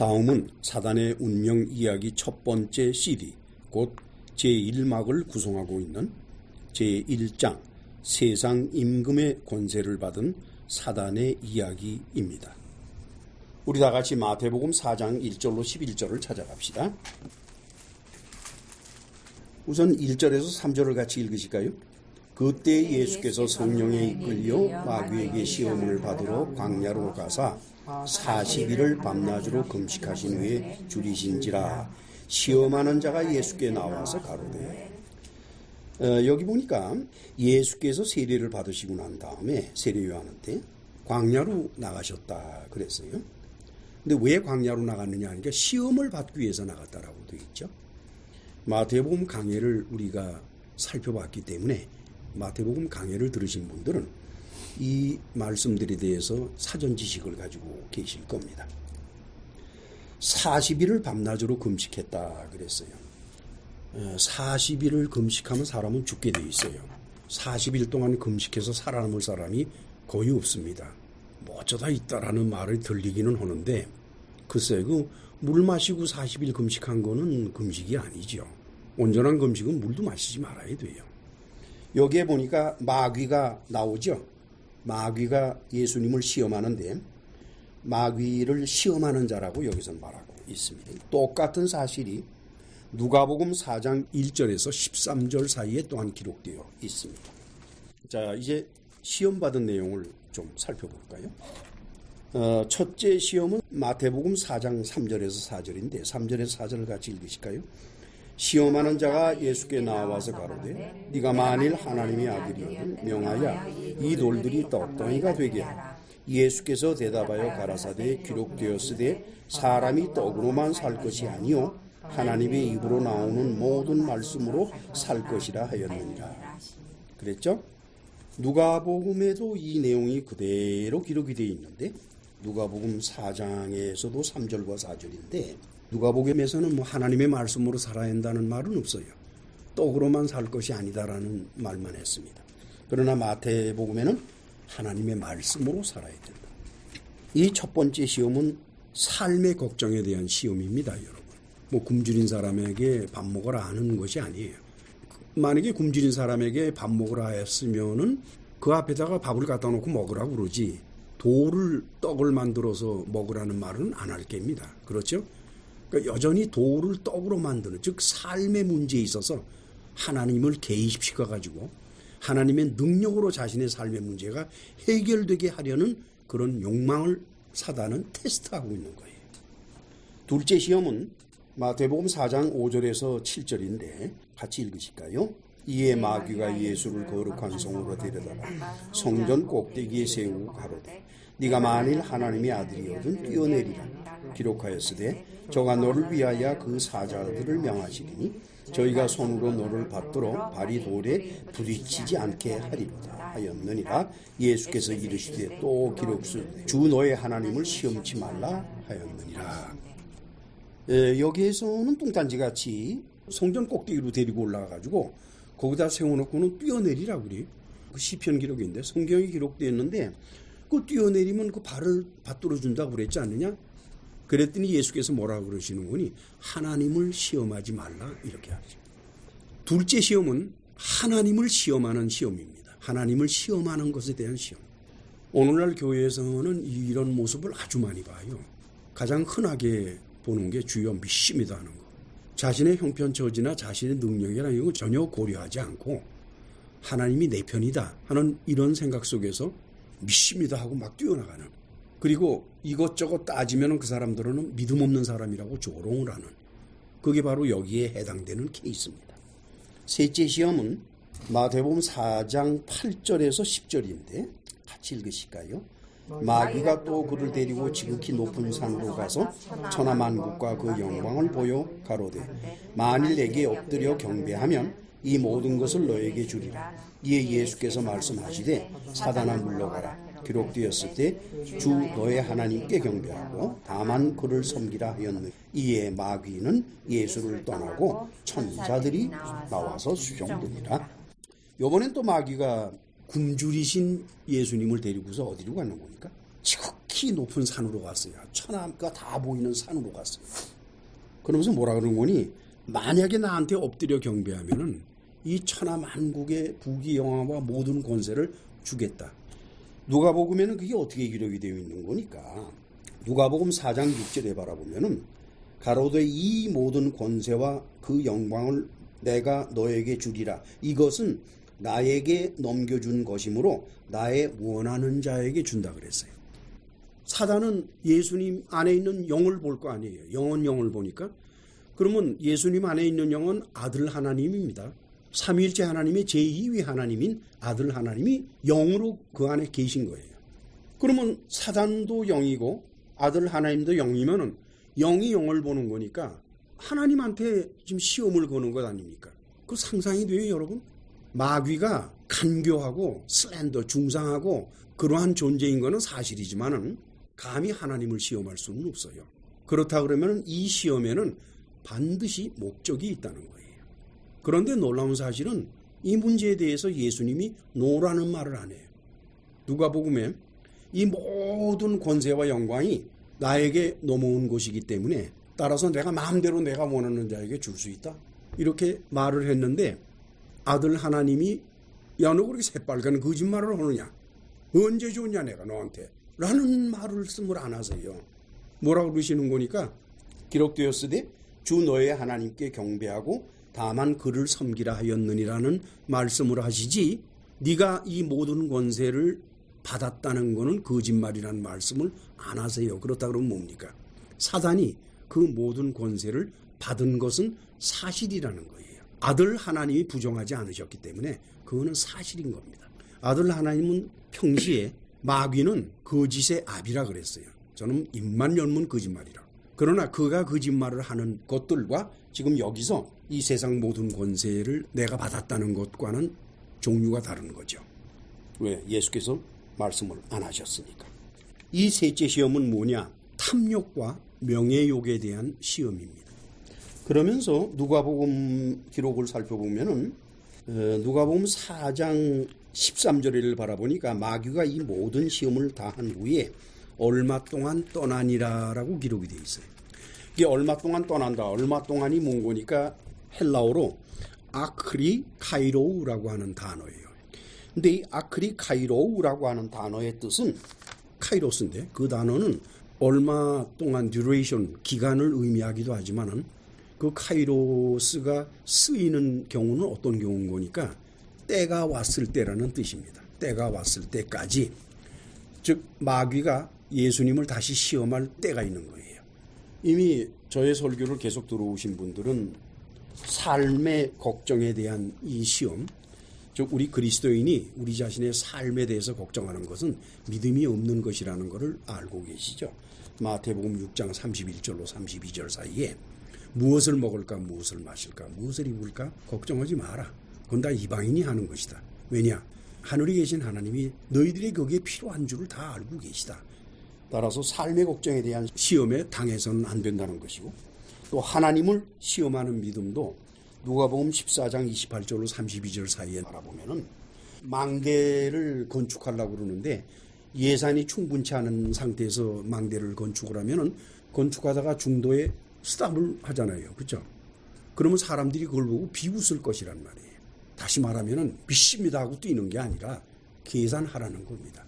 다음은 사단의 운명 이야기 첫 번째 CD, 곧 제1막을 구성하고 있는 제1장 세상 임금의 권세를 받은 사단의 이야기입니다. 우리 다 같이 마태복음 4장 1절로 11절을 찾아갑시다. 우선 1절에서 3절을 같이 읽으실까요? 그때 예수께서 성령에 이끌려 마귀에게 시험을 받으러 광야로 가사 40일을 밤낮으로 금식하신 후에 줄이신지라. 시험하는 자가 예수께 나와서 가로되, 여기 보니까 예수께서 세례를 받으시고 난 다음에 세례요한한테 광야로 나가셨다 그랬어요. 근데 왜 광야로 나갔느냐 하니까 시험을 받기 위해서 나갔다라고 되어 있죠. 마태복음 강해를 우리가 살펴봤기 때문에 마태복음 강해를 들으신 분들은 이 말씀들에 대해서 사전 지식을 가지고 계실 겁니다. 40일을 밤낮으로 금식했다 그랬어요. 40일을 금식하면 사람은 죽게 돼 있어요. 40일 동안 금식해서 살아남을 사람이 거의 없습니다. 뭐 어쩌다 있다라는 말을 들리기는 하는데, 글쎄 물 마시고 40일 금식한 거는 금식이 아니죠. 온전한 금식은 물도 마시지 말아야 돼요. 여기에 보니까 마귀가 나오죠. 마귀가 예수님을 시험하는데 마귀를 시험하는 자라고 여기서 말하고 있습니다. 똑같은 사실이 누가복음 4장 1절에서 13절 사이에 또한 기록되어 있습니다. 자, 이제 시험받은 내용을 좀 살펴볼까요? 첫째 시험은 마태복음 4장 3절에서 4절인데 3절에서 4절을 같이 읽으실까요? 시험하는 자가 예수께 나와서 가로되, 네가 만일 하나님의 아들이거든 명하여 이 돌들이 떡덩이가 되게 하라. 예수께서 대답하여 가라사대 기록되었으되 사람이 떡으로만 살 것이 아니요 하나님의 입으로 나오는 모든 말씀으로 살 것이라 하였느니라. 그랬죠? 누가복음에도 이 내용이 그대로 기록이 되어 있는데 누가복음 4장에서도 3절과 4절인데 누가복음에서는 하나님의 말씀으로 살아야 한다는 말은 없어요. 떡으로만 살 것이 아니다라는 말만 했습니다. 그러나 마태복음에는 하나님의 말씀으로 살아야 된다. 이 첫 번째 시험은 삶의 걱정에 대한 시험입니다, 여러분. 굶주린 사람에게 밥 먹으라 하는 것이 아니에요. 만약에 굶주린 사람에게 밥 먹으라 했으면은 그 앞에다가 밥을 갖다 놓고 먹으라고 그러지, 돌을 떡을 만들어서 먹으라는 말은 안 할 겁니다. 그렇죠? 그러니까 여전히 돌을 떡으로 만드는, 즉 삶의 문제에 있어서 하나님을 개입시켜가지고 하나님의 능력으로 자신의 삶의 문제가 해결되게 하려는 그런 욕망을 사단은 테스트하고 있는 거예요. 둘째 시험은 마태복음 4장 5절에서 7절인데 같이 읽으실까요? 이에 마귀가 예수를 거룩한 성으로 데려다가 성전 꼭대기에 세우고 가로되, 네가 만일 하나님의 아들이거든 뛰어내리라. 기록하였으되 저가 너를 위하여 그 사자들을 명하시리니 저희가 손으로 너를 받들어 발이 돌에 부딪히지 않게 하리로다 하였느니라. 예수께서 이르시되 또 기록수되 주 너의 하나님을 시험치 말라 하였느니라. 여기에서는 뚱딴지같이 성전 꼭대기로 데리고 올라가가지고 거기다 세워놓고는 뛰어내리라고 그래요. 그 시편 기록인데 성경이 기록되어 있는데 그 뛰어내리면 그 발을 받들어준다고 그랬지 않느냐? 그랬더니 예수께서 뭐라고 그러시는 거니? 하나님을 시험하지 말라 이렇게 하죠. 둘째 시험은 하나님을 시험하는 시험입니다. 하나님을 시험하는 것에 대한 시험. 오늘날 교회에서는 이런 모습을 아주 많이 봐요. 가장 흔하게 보는 게 주여 믿습니다 하는 거. 자신의 형편처지나 자신의 능력이나 이런 거 전혀 고려하지 않고 하나님이 내 편이다 하는 이런 생각 속에서 믿습니다 하고 막 뛰어나가는, 그리고 이것저것 따지면 그 사람들은 믿음 없는 사람이라고 조롱을 하는, 그게 바로 여기에 해당되는 케이스입니다. 셋째 시험은 마태복음 4장 8절에서 10절인데 같이 읽으실까요? 마귀가 또 그를 데리고 지극히 높은 산으로 가서 천하만국과 그 영광을 보여 가로되, 만일 내게 엎드려 경배하면 이 모든 것을 너에게 주리라. 이에 예수께서 말씀하시되 사단아 물러가라. 기록되었을 때 주 너의 하나님께 경배하고 다만 그를 섬기라 하였느니. 이에 마귀는 예수를 떠나고 천사들이 나와서 수종되니라. 이번엔 또 마귀가 굶주리신 예수님을 데리고서 어디로 가는 겁니까? 지극히 높은 산으로 갔어요. 천하가 다 보이는 산으로 갔어요. 그러면서 뭐라 그러는 거니? 만약에 나한테 엎드려 경배하면은 이 천하 만국의 부귀영화와 모든 권세를 주겠다. 누가복음에는 그게 어떻게 기록이 되어 있는 거니까? 누가복음 4장 6절에 바라보면은 가로되 이 모든 권세와 그 영광을 내가 너에게 주리라. 이것은 나에게 넘겨준 것이므로 나의 원하는 자에게 준다 그랬어요. 사단은 예수님 안에 있는 영을 볼 거 아니에요. 영을 보니까. 그러면 예수님 안에 있는 영은 아들 하나님입니다. 삼위일체 하나님의 제2위 하나님인 아들 하나님이 영으로 그 안에 계신 거예요. 그러면 사단도 영이고 아들 하나님도 영이면은 영이 영을 보는 거니까 하나님한테 지금 시험을 거는 것 아닙니까? 그 상상이 돼요, 여러분? 마귀가 간교하고 슬렌더, 중상하고 그러한 존재인 거는 사실이지만은 감히 하나님을 시험할 수는 없어요. 그렇다 그러면 이 시험에는 반드시 목적이 있다는 거예요. 그런데 놀라운 사실은 이 문제에 대해서 예수님이 노라는 말을 안 해요. 누가복음에 이 모든 권세와 영광이 나에게 넘어온 것이기 때문에 따라서 내가 마음대로 내가 원하는 자에게 줄 수 있다. 이렇게 말을 했는데 아들 하나님이 야, 너 그렇게 새빨간 거짓말을 하느냐? 언제 줬냐 내가 너한테? 라는 말씀을 안 하세요. 뭐라고 그러시는 거니까 기록되었으되 주 너의 하나님께 경배하고 다만 그를 섬기라 하였느니라는 말씀을 하시지 네가 이 모든 권세를 받았다는 것은 거짓말이라는 말씀을 안 하세요. 그렇다 그러면 뭡니까? 사단이 그 모든 권세를 받은 것은 사실이라는 거예요. 아들 하나님이 부정하지 않으셨기 때문에 그거는 사실인 겁니다. 아들 하나님은 평시에 마귀는 거짓의 압이라 그랬어요. 저는 입만 열면 거짓말이라. 그러나 그가 거짓말을 하는 것들과 지금 여기서 이 세상 모든 권세를 내가 받았다는 것과는 종류가 다른 거죠. 왜? 예수께서 말씀을 안 하셨으니까. 이 셋째 시험은 뭐냐? 탐욕과 명예욕에 대한 시험입니다. 그러면서 누가복음 기록을 살펴보면은 누가복음 4장 13절을 바라보니까 마귀가 이 모든 시험을 다 한 후에 얼마 동안 떠나니라라고 기록이 되어 있어요. 이게 얼마 동안 떠난다. 얼마 동안이 뭔 거니까 헬라어로 아크리카이로우라고 하는 단어예요. 근데 이 아크리카이로우라고 하는 단어의 뜻은 카이로스인데 그 단어는 얼마 동안 듀레이션 기간을 의미하기도 하지만은 그 카이로스가 쓰이는 경우는 어떤 경우인 거니까 때가 왔을 때라는 뜻입니다. 때가 왔을 때까지, 즉 마귀가 예수님을 다시 시험할 때가 있는 거예요. 이미 저의 설교를 계속 들어오신 분들은 삶의 걱정에 대한 이 시험, 즉 우리 그리스도인이 우리 자신의 삶에 대해서 걱정하는 것은 믿음이 없는 것이라는 것을 알고 계시죠. 마태복음 6장 31절로 32절 사이에 무엇을 먹을까, 무엇을 마실까, 무엇을 입을까 걱정하지 마라. 그건 다 이방인이 하는 것이다. 왜냐? 하늘에 계신 하나님이 너희들이 거기에 필요한 줄을 다 알고 계시다. 따라서 삶의 걱정에 대한 시험에 당해서는 안 된다는 것이고, 또 하나님을 시험하는 믿음도 누가복음 14장 28절로 32절 사이에 바라보면은 망대를 건축하려고 그러는데 예산이 충분치 않은 상태에서 망대를 건축을 하면은 건축하다가 중도에 스탑을 하잖아요. 그렇죠? 그러면 사람들이 그걸 보고 비웃을 것이란 말이에요. 다시 말하면은 믿습니다 하고 뛰는 게 아니라 계산하라는 겁니다.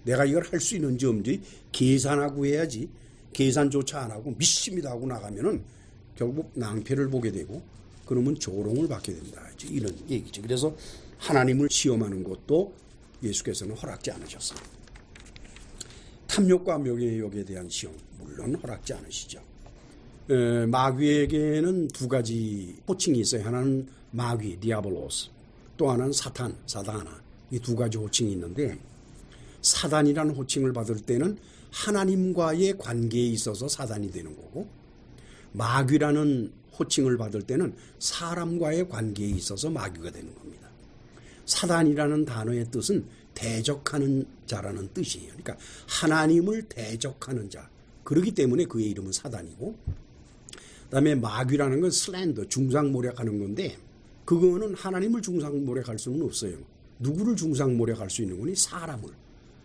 내가 이걸 할 수 있는지 없는지 계산하고 해야지, 계산조차 안 하고 믿습니다 하고 나가면은 결국 낭패를 보게 되고 그러면 조롱을 받게 된다. 이런 얘기죠. 그래서 하나님을 시험하는 것도 예수께서는 허락지 않으셨습니다. 탐욕과 명예욕에 대한 시험 물론 허락지 않으시죠. 마귀에게는 두 가지 호칭이 있어요. 하나는 마귀, 디아볼로스, 또 하나는 사다나. 이 두 가지 호칭이 있는데 사단이라는 호칭을 받을 때는 하나님과의 관계에 있어서 사단이 되는 거고, 마귀라는 호칭을 받을 때는 사람과의 관계에 있어서 마귀가 되는 겁니다. 사단이라는 단어의 뜻은 대적하는 자라는 뜻이에요. 그러니까 하나님을 대적하는 자. 그렇기 때문에 그의 이름은 사단이고, 그다음에 마귀라는 건 슬렌더, 중상모략하는 건데 그거는 하나님을 중상모략할 수는 없어요. 누구를 중상모략할 수 있는 거니? 사람을.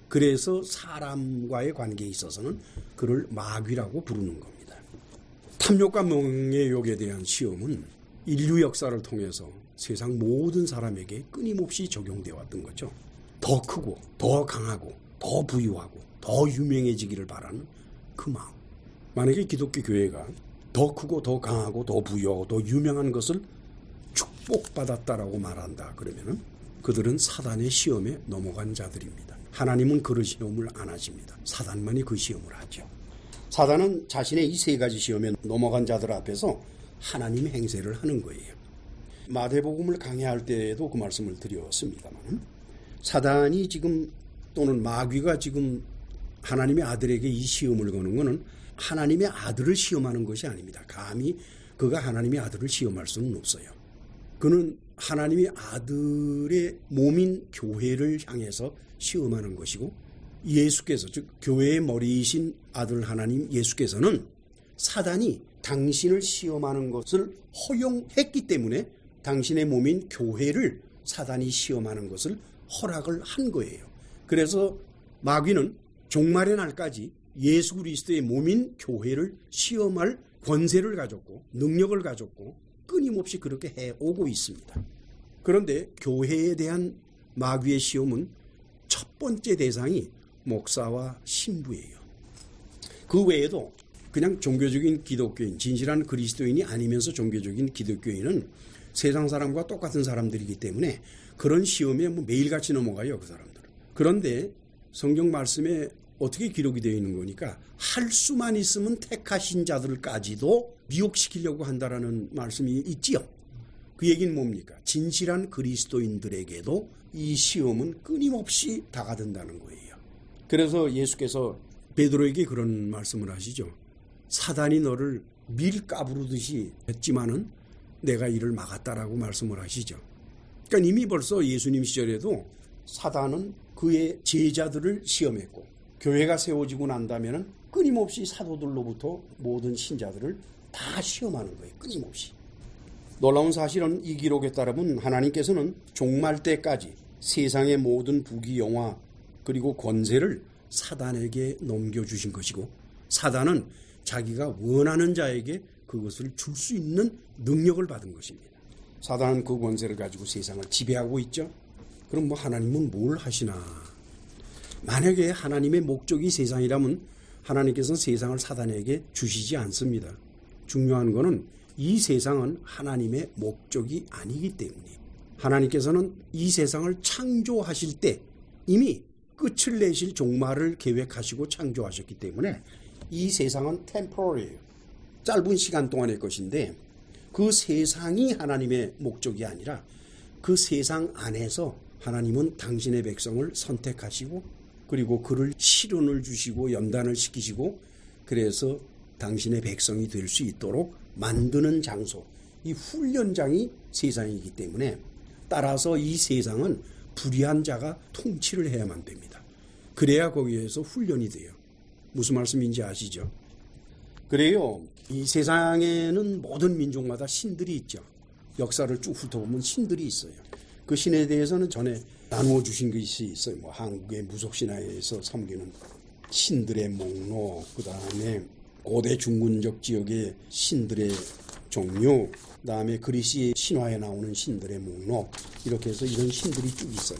그래서 사람과의 관계에 있어서는 그를 마귀라고 부르는 겁니다. 탐욕과 명예욕에 대한 시험은 인류 역사를 통해서 세상 모든 사람에게 끊임없이 적용되어 왔던 거죠. 더 크고 더 강하고 더 부유하고 더 유명해지기를 바라는 그 마음. 만약에 기독교 교회가 더 크고 더 강하고 더 부유하고 더 유명한 것을 축복받았다라고 말한다 그러면은 그들은 사단의 시험에 넘어간 자들입니다. 하나님은 그런 시험을 안 하십니다. 사단만이 그 시험을 하죠. 사단은 자신의 이 세 가지 시험에 넘어간 자들 앞에서 하나님의 행세를 하는 거예요. 마태복음을 강해할 때에도 그 말씀을 드렸습니다만 사단이 지금 또는 마귀가 지금 하나님의 아들에게 이 시험을 거는 것은 하나님의 아들을 시험하는 것이 아닙니다. 감히 그가 하나님의 아들을 시험할 수는 없어요. 그는 하나님의 아들의 몸인 교회를 향해서 시험하는 것이고 예수께서 즉 교회의 머리이신 아들 하나님 예수께서는 사단이 당신을 시험하는 것을 허용했기 때문에 당신의 몸인 교회를 사단이 시험하는 것을 허락을 한 거예요. 그래서 마귀는 종말의 날까지 예수 그리스도의 몸인 교회를 시험할 권세를 가졌고 능력을 가졌고 끊임없이 그렇게 해오고 있습니다. 그런데 교회에 대한 마귀의 시험은 첫 번째 대상이 목사와 신부예요. 그 외에도 그냥 종교적인 기독교인, 진실한 그리스도인이 아니면서 종교적인 기독교인은 세상 사람과 똑같은 사람들이기 때문에 그런 시험에 매일같이 넘어가요, 그 사람들은. 그런데 성경 말씀에 어떻게 기록이 되어 있는 거니까 할 수만 있으면 택하신 자들까지도 미혹시키려고 한다라는 말씀이 있지요. 그 얘기는 뭡니까? 진실한 그리스도인들에게도 이 시험은 끊임없이 다가든다는 거예요. 그래서 예수께서 베드로에게 그런 말씀을 하시죠. 사단이 너를 밀 까부르듯이 했지만은 내가 이를 막았다라고 말씀을 하시죠. 그러니까 이미 벌써 예수님 시절에도 사단은 그의 제자들을 시험했고 교회가 세워지고 난다면은 끊임없이 사도들로부터 모든 신자들을 다 시험하는 거예요. 끊임없이. 놀라운 사실은 이 기록에 따르면 하나님께서는 종말 때까지 세상의 모든 부귀 영화 그리고 권세를 사단에게 넘겨주신 것이고 사단은 자기가 원하는 자에게 그것을 줄 수 있는 능력을 받은 것입니다. 사단은 그 권세를 가지고 세상을 지배하고 있죠. 그럼 하나님은 뭘 하시나? 만약에 하나님의 목적이 세상이라면 하나님께서는 세상을 사단에게 주시지 않습니다. 중요한 것은 이 세상은 하나님의 목적이 아니기 때문에 하나님께서는 이 세상을 창조하실 때 이미 끝을 내실 종말을 계획하시고 창조하셨기 때문에 이 세상은 temporary예요. 짧은 시간 동안의 것인데 그 세상이 하나님의 목적이 아니라 그 세상 안에서 하나님은 당신의 백성을 선택하시고 그리고 그를 시련을 주시고 연단을 시키시고 그래서 당신의 백성이 될 수 있도록 만드는 장소, 이 훈련장이 세상이기 때문에 따라서 이 세상은 불의한 자가 통치를 해야만 됩니다. 그래야 거기에서 훈련이 돼요. 무슨 말씀인지 아시죠? 그래요. 이 세상에는 모든 민족마다 신들이 있죠. 역사를 쭉 훑어보면 신들이 있어요. 그 신에 대해서는 전에 나누어 주신 것이 있어요. 한국의 무속신화에서 섬기는 신들의 목록, 그 다음에 고대 중군적 지역의 신들의 종류, 그 다음에 그리스 신화에 나오는 신들의 목록, 이렇게 해서 이런 신들이 쭉 있어요.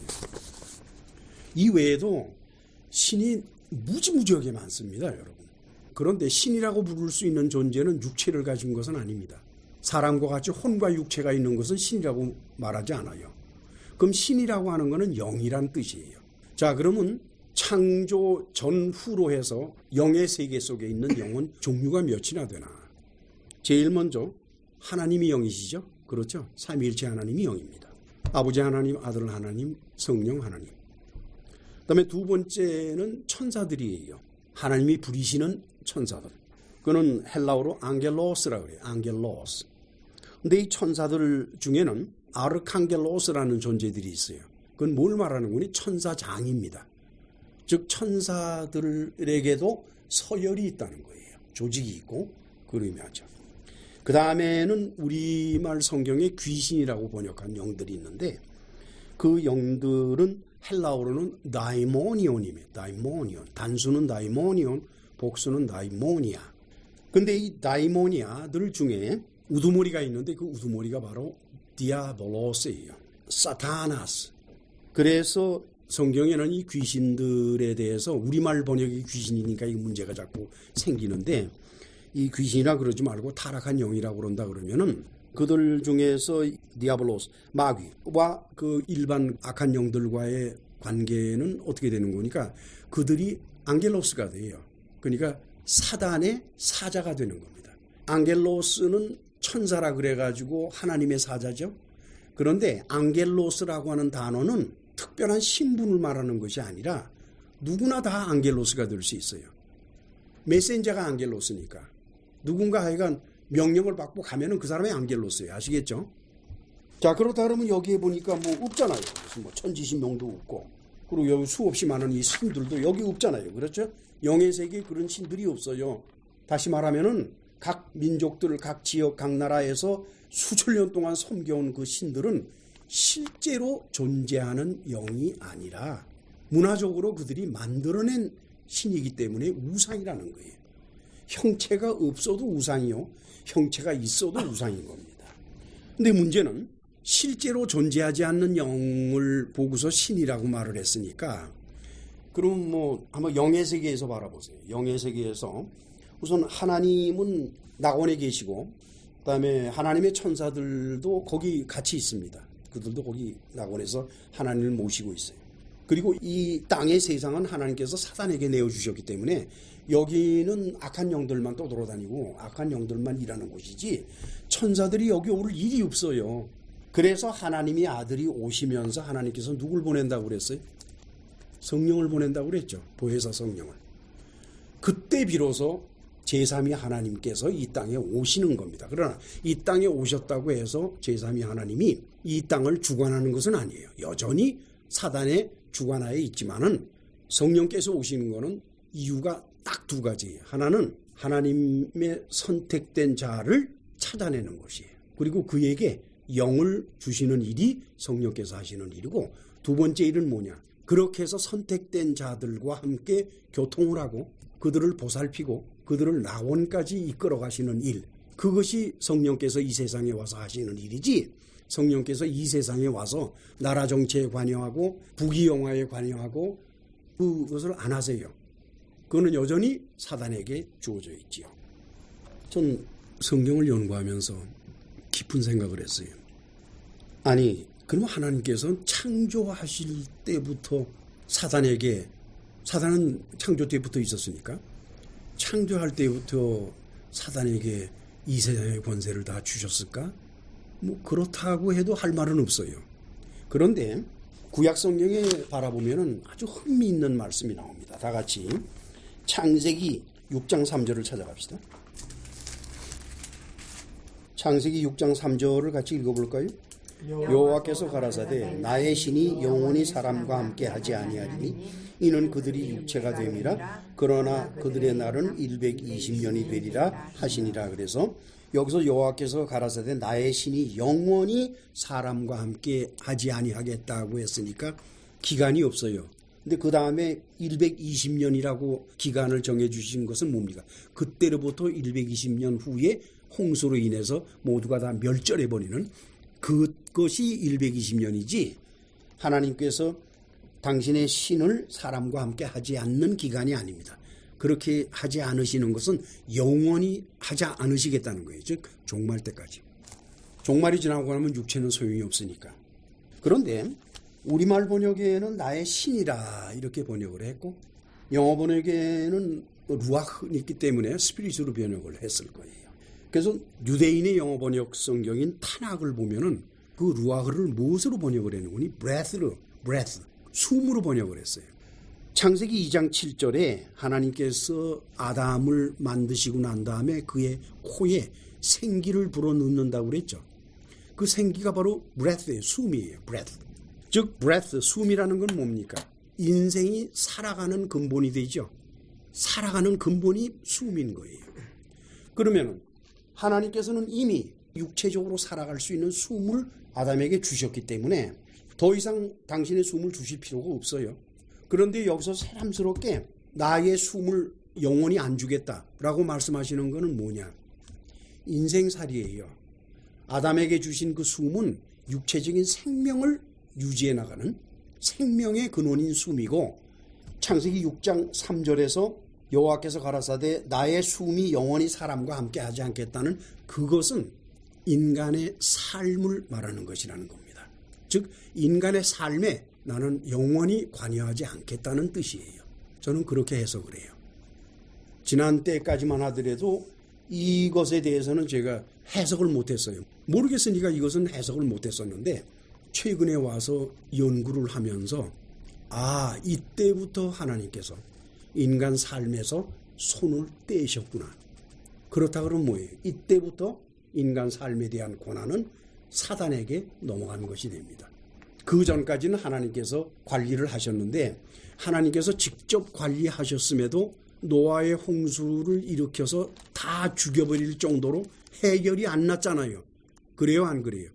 이 외에도 신이 무지무지하게 많습니다, 여러분. 그런데 신이라고 부를 수 있는 존재는 육체를 가진 것은 아닙니다. 사람과 같이 혼과 육체가 있는 것은 신이라고 말하지 않아요. 그럼 신이라고 하는 것은 영이란 뜻이에요. 자, 그러면 창조 전후로 해서 영의 세계 속에 있는 영은 종류가 몇이나 되나? 제일 먼저 하나님이 영이시죠? 그렇죠? 삼위일체 하나님이 영입니다. 아버지 하나님, 아들 하나님, 성령 하나님. 그다음에 두 번째는 천사들이에요. 하나님이 부리시는 천사들. 그거는 헬라어로 앙겔로스라고 그래요. 앙겔로스. 근데 이 천사들 중에는 아르칸겔로스라는 존재들이 있어요. 그건 뭘 말하는 거니? 천사장입니다. 즉 천사들에게도 서열이 있다는 거예요. 조직이 있고 그걸 의미하죠. 그 다음에는 우리말 성경에 귀신이라고 번역한 영들이 있는데 그 영들은 헬라어로는 다이모니온입니다. 다이모니온. 단수는 다이모니온, 복수는 다이모니아. 근데 이 다이모니아들 중에 우두머리가 있는데 그 우두머리가 바로 디아볼로스예요. 사타나스. 그래서 성경에는 이 귀신들에 대해서 우리말 번역이 귀신이니까 이 문제가 자꾸 생기는데 이 귀신이라 그러지 말고 타락한 영이라고 그런다 그러면은 그들 중에서 디아블로스, 마귀와 그 일반 악한 영들과의 관계는 어떻게 되는 거니까 그들이 앙겔로스가 돼요. 그러니까 사단의 사자가 되는 겁니다. 앙겔로스는 천사라 그래가지고 하나님의 사자죠. 그런데 앙겔로스라고 하는 단어는 특별한 신분을 말하는 것이 아니라 누구나 다 앙겔로스가 될 수 있어요. 메신저가 앙겔로스니까. 누군가 하여간 명령을 받고 가면은 그 사람이 앙겔로스예요. 아시겠죠? 자, 그렇다 그러면 여기에 보니까 뭐 없잖아요. 무슨 뭐 천지신명도 없고, 그리고 여기 수없이 많은 이 신들도 여기 없잖아요. 그렇죠? 영의 세계에 그런 신들이 없어요. 다시 말하면은 각 민족들, 각 지역, 각 나라에서 수천 년 동안 섬겨온 그 신들은 실제로 존재하는 영이 아니라 문화적으로 그들이 만들어낸 신이기 때문에 우상이라는 거예요. 형체가 없어도 우상이요, 형체가 있어도 우상인 겁니다. 근데 문제는 실제로 존재하지 않는 영을 보고서 신이라고 말을 했으니까 그럼 뭐 한번 영의 세계에서 바라보세요. 영의 세계에서 우선 하나님은 낙원에 계시고 그다음에 하나님의 천사들도 거기 같이 있습니다. 그들도 거기 낙원에서 하나님을 모시고 있어요. 그리고 이 땅의 세상은 하나님께서 사단에게 내어주셨기 때문에 여기는 악한 영들만 떠돌아다니고 악한 영들만 일하는 곳이지 천사들이 여기 올 일이 없어요. 그래서 하나님이 아들이 오시면서 하나님께서 누굴 보낸다고 그랬어요? 성령을 보낸다고 그랬죠. 보혜사 성령을. 그때 비로소 제3위 하나님께서 이 땅에 오시는 겁니다. 그러나 이 땅에 오셨다고 해서 제3위 하나님이 이 땅을 주관하는 것은 아니에요. 여전히 사단의 주관하에 있지만은 성령께서 오시는 것은 이유가 딱 두 가지예요. 하나는 하나님의 선택된 자를 찾아내는 것이에요. 그리고 그에게 영을 주시는 일이 성령께서 하시는 일이고, 두 번째 일은 뭐냐? 그렇게 해서 선택된 자들과 함께 교통을 하고 그들을 보살피고 그들을 낙원까지 이끌어 가시는 일, 그것이 성령께서 이 세상에 와서 하시는 일이지, 성령께서 이 세상에 와서 나라 정치에 관여하고 부귀영화에 관여하고 그것을 안 하세요. 그거는 여전히 사단에게 주어져 있지요. 전 성경을 연구하면서 깊은 생각을 했어요. 아니, 그럼 하나님께서는 창조하실 때부터 사단은 창조 때부터 있었으니까 창조할 때부터 사단에게 이 세상의 권세를 다 주셨을까? 뭐 그렇다고 해도 할 말은 없어요. 그런데 구약 성경에 바라보면은 아주 흥미있는 말씀이 나옵니다. 다 같이 창세기 6장 3절을 찾아갑시다. 창세기 6장 3절을 같이 읽어볼까요? 여호와께서 가라사대 나의 신이 영원히 사람과 함께 하지 아니하리니 이는 그들이 육체가 됨이라. 그러나 그들의 날은 120년이 되리라 하시니라. 그래서 여기서 여호와께서 가라사대 나의 신이 영원히 사람과 함께 하지 아니하겠다고 했으니까 기간이 없어요. 근데 그 다음에 120년이라고 기간을 정해주신 것은 뭡니까? 그때로부터 120년 후에 홍수로 인해서 모두가 다 멸절해버리는 그것이 120년이지, 하나님께서 당신의 신을 사람과 함께 하지 않는 기간이 아닙니다. 그렇게 하지 않으시는 것은 영원히 하지 않으시겠다는 거예요. 즉 종말 때까지. 종말이 지나고 나면 육체는 소용이 없으니까. 그런데 우리말 번역에는 나의 신이라 이렇게 번역을 했고, 영어 번역에는 루아흐니 있기 때문에 스피릿으로 번역을 했을 거예요. 그래서 유대인의 영어 번역 성경인 타낙을 보면은 그 루아흐를 무엇으로 번역을 했는지 breath, 숨으로 번역을 했어요. 창세기 2장 7절에 하나님께서 아담을 만드시고 난 다음에 그의 코에 생기를 불어넣는다고 그랬죠. 그 생기가 바로 breath예요. 숨이에요. breath. 즉 breath, 숨이라는 건 뭡니까? 인생이 살아가는 근본이 되죠. 살아가는 근본이 숨인 거예요. 그러면 하나님께서는 이미 육체적으로 살아갈 수 있는 숨을 아담에게 주셨기 때문에 더 이상 당신의 숨을 주실 필요가 없어요. 그런데 여기서 새삼스럽게 나의 숨을 영원히 안 주겠다라고 말씀하시는 것은 뭐냐? 인생살이에요. 아담에게 주신 그 숨은 육체적인 생명을 유지해 나가는 생명의 근원인 숨이고, 창세기 6장 3절에서 여호와께서 가라사대 나의 숨이 영원히 사람과 함께 하지 않겠다는 그것은 인간의 삶을 말하는 것이라는 겁니다. 즉 인간의 삶에 나는 영원히 관여하지 않겠다는 뜻이에요. 저는 그렇게 해석을 해요. 지난 때까지만 하더라도 이것에 대해서는 제가 해석을 못했어요. 모르겠으니까 이것은 해석을 못했었는데 최근에 와서 연구를 하면서 이때부터 하나님께서 인간 삶에서 손을 떼셨구나. 그렇다 그러면 뭐예요? 이때부터 인간 삶에 대한 권한은 사단에게 넘어간 것이 됩니다. 그 전까지는 하나님께서 관리를 하셨는데 하나님께서 직접 관리하셨음에도 노아의 홍수를 일으켜서 다 죽여버릴 정도로 해결이 안 났잖아요. 그래요, 안 그래요?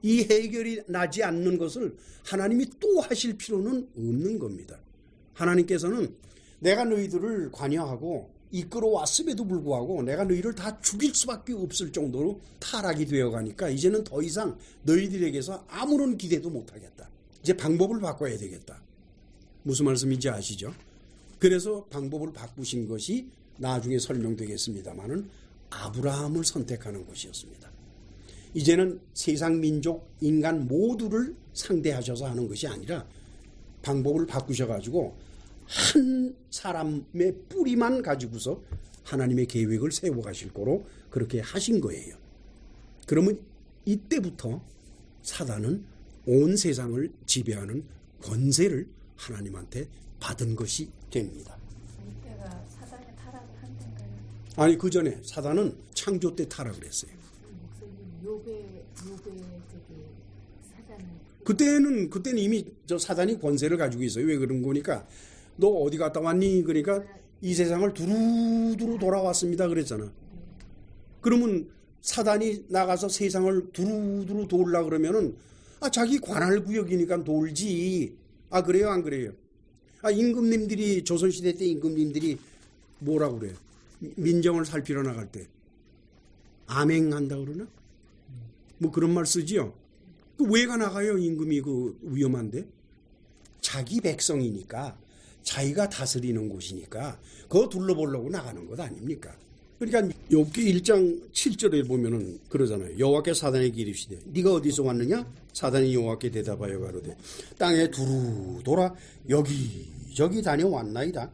이 해결이 나지 않는 것을 하나님이 또 하실 필요는 없는 겁니다. 하나님께서는 내가 너희들을 관여하고 이끌어왔음에도 불구하고 내가 너희를 다 죽일 수밖에 없을 정도로 타락이 되어가니까 이제는 더 이상 너희들에게서 아무런 기대도 못하겠다. 이제 방법을 바꿔야 되겠다. 무슨 말씀인지 아시죠? 그래서 방법을 바꾸신 것이 나중에 설명되겠습니다마는 아브라함을 선택하는 것이었습니다. 이제는 세상 민족, 인간 모두를 상대하셔서 하는 것이 아니라 방법을 바꾸셔가지고 한 사람의 뿌리만 가지고서 하나님의 계획을 세워가실 거로 그렇게 하신 거예요. 그러면 이때부터 사단은 온 세상을 지배하는 권세를 하나님한테 받은 것이 됩니다. 이때가 사단이 타락을 한 때인가요? 아니, 그 전에 사단은 창조 때 타락을 했어요. 목사님, 요배 저기 사단. 그때는 이미 저 사단이 권세를 가지고 있어요. 왜 그런 거니까 너 어디 갔다 왔니? 그러니까 이 세상을 두루두루 돌아왔습니다. 그랬잖아. 그러면 사단이 나가서 세상을 두루두루 돌라 그러면은 자기 관할 구역이니까 돌지. 그래요, 안 그래요? 임금님들이 조선시대 때 임금님들이 뭐라고 그래요? 민정을 살피러 나갈 때 암행한다 그러나? 뭐 그런 말 쓰지요. 왜가 나가요? 임금이 그 위험한데? 자기 백성이니까 자기가 다스리는 곳이니까 그거 둘러보려고 나가는 것 아닙니까? 그러니까 욥기 1장 7절에 보면은 그러잖아요. 여호와께 사단에게 이르시되 네가 어디서 왔느냐? 사단이 여호와께 대답하여 가로되 땅에 두루 돌아 여기저기 다녀왔나이다.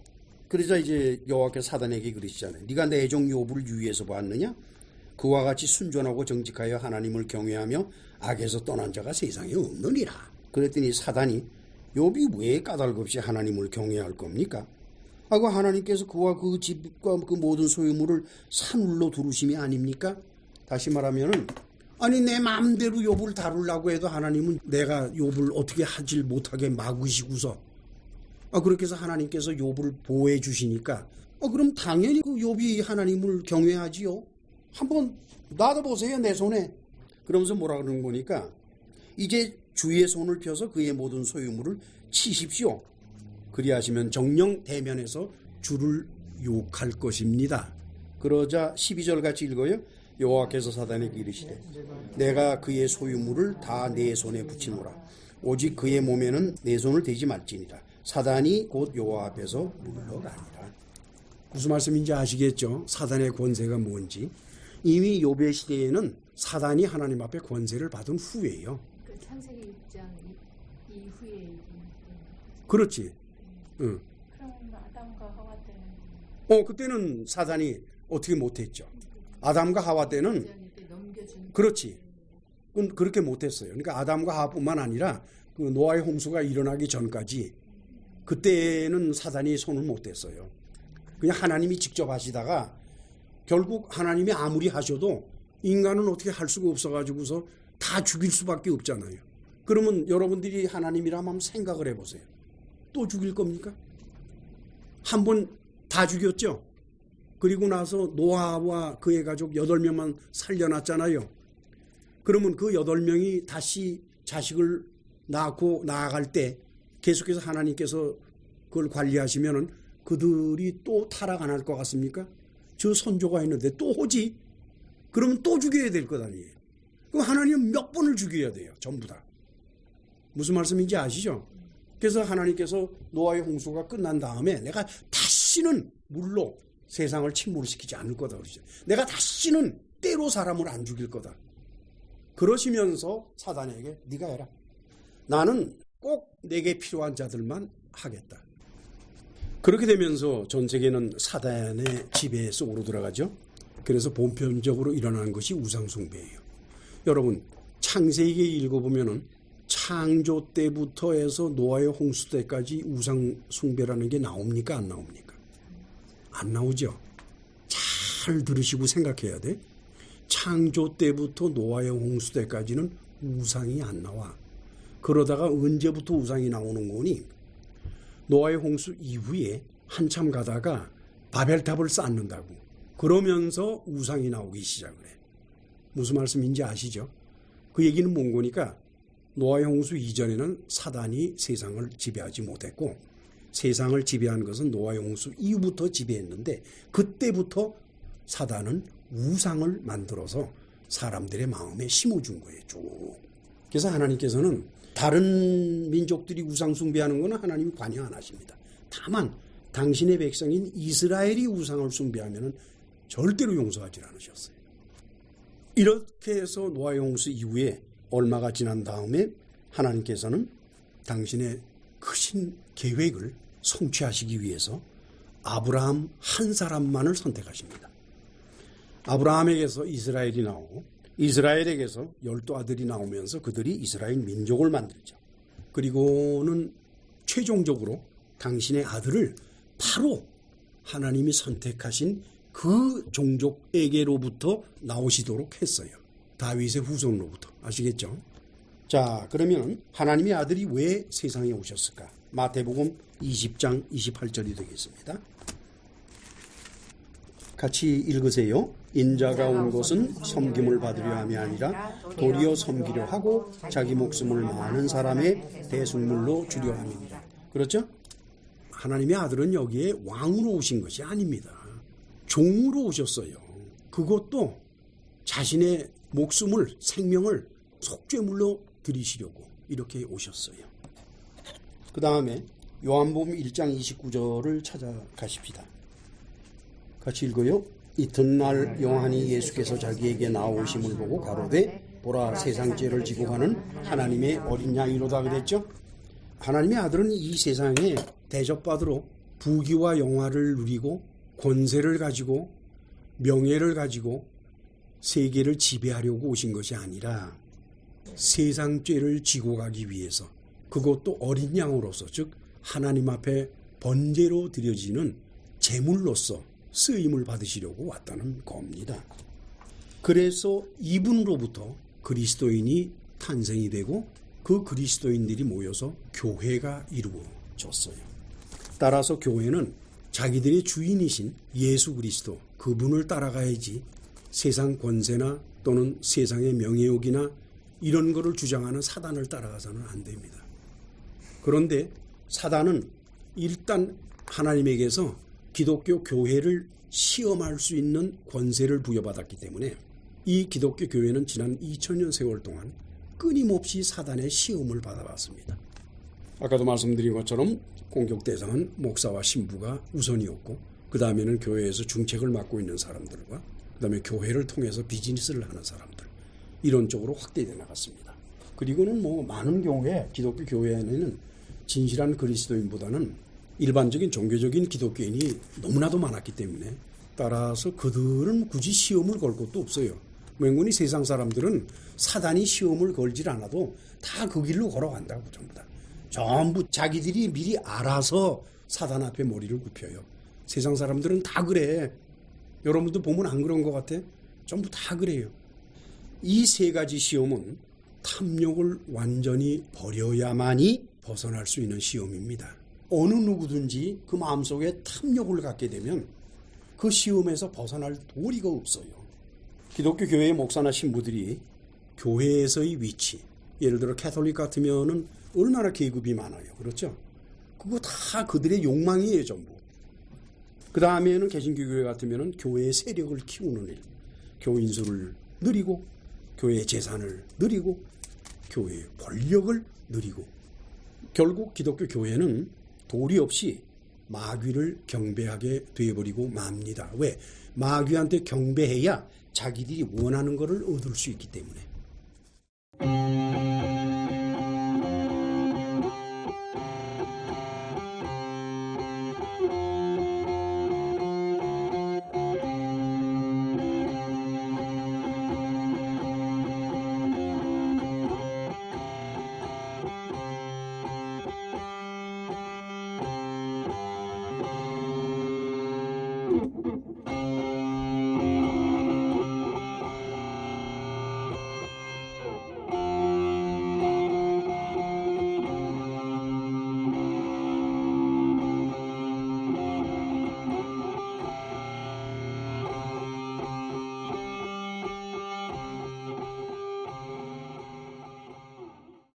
그러자 이제 여호와께 사단에게 그러시잖아요. 네가 내 종 욥을 유의해서 봤느냐? 그와 같이 순전하고 정직하여 하나님을 경외하며 악에서 떠난 자가 세상에 없느니라. 그랬더니 사단이 욥이 왜 까닭없이 하나님을 경외할 겁니까? 그 하나님께서 그와 그 집과 그 모든 소유물을 산울로 두르심이 아닙니까? 다시 말하면은 내 마음대로 욥을 다루려고 해도 하나님은 내가 욥을 어떻게 하질 못하게 막으시고서 그렇게 해서 하나님께서 욥을 보호해 주시니까 그럼 당연히 그 욥이 하나님을 경외하지요. 한번 놔둬보세요, 내 손에. 그러면서 뭐라 그러는 거니까 이제 주의 손을 펴서 그의 모든 소유물을 치십시오. 그리하시면 정령 대면에서 주를 욕할 것입니다. 그러자 12절 같이 읽어요. 여호와께서 사단에게 이르시되 내가 그의 소유물을 다 내 손에 붙이노라. 오직 그의 몸에는 내 손을 대지 말지니라. 사단이 곧 여호와 앞에서 물러가니라. 무슨 말씀인지 아시겠죠? 사단의 권세가 뭔지. 이미 욥의 시대에는 사단이 하나님 앞에 권세를 받은 후예요. 그 창세기 6장 이후에. 그렇지. 그럼 아담과 하와 때는? 그때는 사단이 어떻게 못했죠. 아담과 하와 때는 그렇지. 그렇게 못했어요. 그러니까 아담과 하와뿐만 아니라 그 노아의 홍수가 일어나기 전까지 그때는 사단이 손을 못 댔어요. 그냥 하나님이 직접 하시다가 결국 하나님이 아무리 하셔도 인간은 어떻게 할 수가 없어가지고서 다 죽일 수밖에 없잖아요. 그러면 여러분들이 하나님이라면 한번 생각을 해보세요. 또 죽일 겁니까? 한 번 다 죽였죠. 그리고 나서 노아와 그의 가족 8명만 살려놨잖아요. 그러면 그 8명이 다시 자식을 낳고 나아갈 때 계속해서 하나님께서 그걸 관리하시면은 그들이 또 타락 안 할 것 같습니까? 저 선조가 있는데 또 오지? 그러면 또 죽여야 될 것 아니에요. 그럼 하나님은 몇 번을 죽여야 돼요. 전부 다. 무슨 말씀인지 아시죠? 그래서 하나님께서 노아의 홍수가 끝난 다음에 내가 다시는 물로 세상을 침몰시키지 않을 거다 그러죠. 내가 다시는 때로 사람을 안 죽일 거다. 그러시면서 사단에게 네가 해라. 나는 꼭 내게 필요한 자들만 하겠다. 그렇게 되면서 전 세계는 사단의 지배 속으로 들어가죠. 그래서 보편적으로 일어나는 것이 우상숭배예요. 여러분 창세기 읽어보면은 창조 때부터 해서 노아의 홍수 때까지 우상숭배라는 게 나옵니까? 안 나옵니까? 안 나오죠. 잘 들으시고 생각해야 돼. 창조 때부터 노아의 홍수 때까지는 우상이 안 나와. 그러다가 언제부터 우상이 나오는 거니? 노아의 홍수 이후에 한참 가다가 바벨탑을 쌓는다고. 그러면서 우상이 나오기 시작을 해. 무슨 말씀인지 아시죠? 그 얘기는 뭔 거니까 노아의 홍수 이전에는 사단이 세상을 지배하지 못했고 세상을 지배한 것은 노아의 홍수 이후부터 지배했는데 그때부터 사단은 우상을 만들어서 사람들의 마음에 심어준 거예요. 쭉. 그래서 하나님께서는 다른 민족들이 우상 숭배하는 것은 하나님이 관여 안 하십니다. 다만 당신의 백성인 이스라엘이 우상을 숭배하면 절대로 용서하지 않으셨어요. 이렇게 해서 노아의 홍수 이후에 얼마가 지난 다음에 하나님께서는 당신의 크신 계획을 성취하시기 위해서 아브라함 한 사람만을 선택하십니다. 아브라함에게서 이스라엘이 나오고 이스라엘에게서 12아들이 나오면서 그들이 이스라엘 민족을 만들죠. 그리고는 최종적으로 당신의 아들을 바로 하나님이 선택하신 그 종족에게로부터 나오시도록 했어요. 다윗의 후손으로부터. 아시겠죠? 자, 그러면 하나님의 아들이 왜 세상에 오셨을까? 마태복음 20장 28절이 되겠습니다. 같이 읽으세요. 인자가 온 것은 섬김을 받으려 함이 아니라 도리어 섬기려 하고 자기 목숨을 많은 사람의 대속물로 주려 함입니다. 그렇죠? 하나님의 아들은 여기에 왕으로 오신 것이 아닙니다. 종으로 오셨어요. 그것도 자신의 목숨을, 생명을 속죄물로 드리시려고 이렇게 오셨어요. 그 다음에 요한복음 1장 29절을 찾아가십시다. 같이 읽어요. 이튿날 요한이 예수께서 자기에게 나오심을 보고 가로되 보라 세상 죄를 지고 가는 하나님의 어린 양이로다 그랬죠. 하나님의 아들은 이 세상에 대접받으러 부귀와 영화를 누리고 권세를 가지고 명예를 가지고 세계를 지배하려고 오신 것이 아니라 세상 죄를 지고 가기 위해서 그것도 어린 양으로서 즉 하나님 앞에 번제로 드려지는 제물로서 쓰임을 받으시려고 왔다는 겁니다. 그래서 이분으로부터 그리스도인이 탄생이 되고 그 그리스도인들이 모여서 교회가 이루어졌어요. 따라서 교회는 자기들의 주인이신 예수 그리스도 그분을 따라가야지 세상 권세나 또는 세상의 명예욕이나 이런 거를 주장하는 사단을 따라가서는 안 됩니다. 그런데 사단은 일단 하나님에게서 기독교 교회를 시험할 수 있는 권세를 부여받았기 때문에 이 기독교 교회는 지난 2000년 세월 동안 끊임없이 사단의 시험을 받아왔습니다. 아까도 말씀드린 것처럼 공격 대상은 목사와 신부가 우선이었고 그 다음에는 교회에서 중책을 맡고 있는 사람들과 그 다음에 교회를 통해서 비즈니스를 하는 사람들 이런 쪽으로 확대되어 나갔습니다. 그리고는 많은 경우에 기독교 교회에는 진실한 그리스도인보다는 일반적인 종교적인 기독교인이 너무나도 많았기 때문에 따라서 그들은 굳이 시험을 걸 것도 없어요. 맹군이 세상 사람들은 사단이 시험을 걸질 않아도 다 그 길로 걸어간다고 전부 다. 전부 자기들이 미리 알아서 사단 앞에 머리를 굽혀요. 세상 사람들은 다 그래. 여러분도 보면 안 그런 것 같아? 전부 다 그래요. 이 세 가지 시험은 탐욕을 완전히 버려야만이 벗어날 수 있는 시험입니다. 어느 누구든지 그 마음속에 탐욕을 갖게 되면 그 시험에서 벗어날 도리가 없어요. 기독교 교회의 목사나 신부들이 교회에서의 위치, 예를 들어 캐톨릭 같으면은 얼마나 계급이 많아요. 그렇죠? 그거 다 그들의 욕망이에요, 전부. 그 다음에는 개신교회 같으면 교회의 세력을 키우는 일, 교인 수를 늘리고, 교회의 재산을 늘리고, 교회의 권력을 늘리고, 결국 기독교 교회는 도리 없이 마귀를 경배하게 되어버리고 맙니다. 왜? 마귀한테 경배해야 자기들이 원하는 것을 얻을 수 있기 때문에.